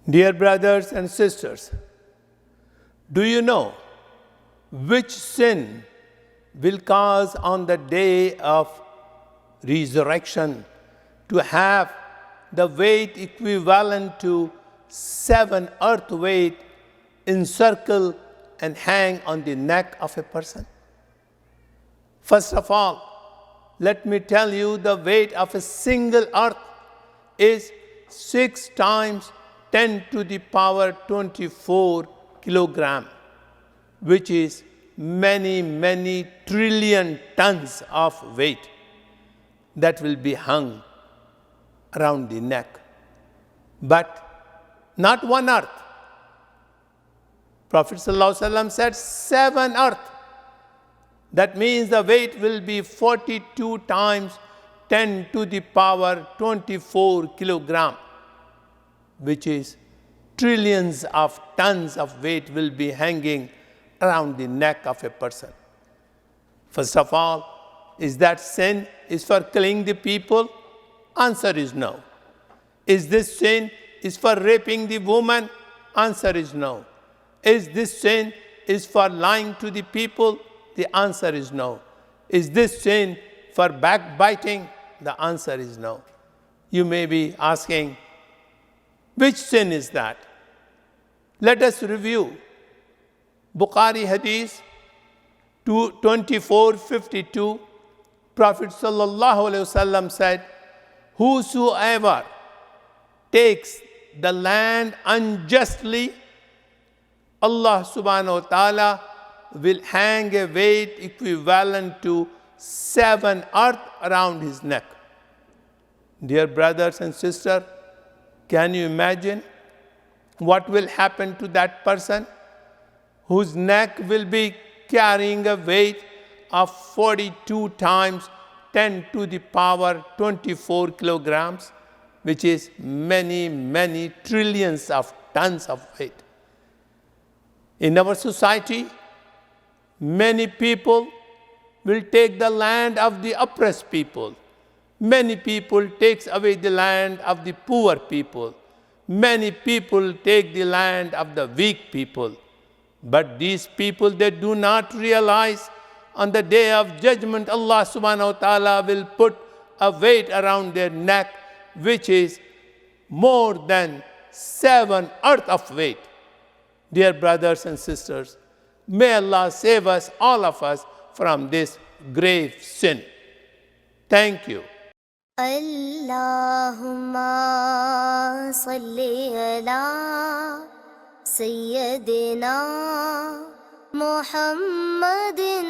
Dear brothers and sisters, do you know which sin will cause on the day of resurrection to have the weight equivalent to 7 earth weight encircle and hang on the neck of a person? First of all, let me tell you the weight of a single earth is 6 times 10 to the power 24 kilogram, which is many trillion tons of weight that will be hung around the neck. But not one earth. Prophet ﷺ said 7 earth. That means the weight will be 42 times 10 to the power 24 kilogram, which is trillions of tons of weight will be hanging around the neck of a person. First of all, is that sin is for killing the people? Answer is no. Is this sin is for raping the woman? Answer is no. Is this sin is for lying to the people? The answer is no. Is this sin for backbiting? The answer is no. You may be asking, which sin is that? Let us review. Bukhari Hadith 2452, Prophet ﷺ said, whosoever takes the land unjustly, Allah subhanahu wa ta'ala will hang a weight equivalent to 7 earth around his neck. Dear brothers and sisters, can you imagine what will happen to that person whose neck will be carrying a weight of 42 times 10 to the power 24 kilograms, which is many trillions of tons of weight. In our society, many people will take the land of the oppressed people. Many people take away the land of the poor people. Many people take the land of the weak people. But these people, they do not realize on the day of judgment, Allah subhanahu wa ta'ala will put a weight around their neck, which is more than 7 earth of weight. Dear brothers and sisters, may Allah save us, all of us, from this grave sin. Thank you. Allahumma salli ala Sayyidina Muhammadin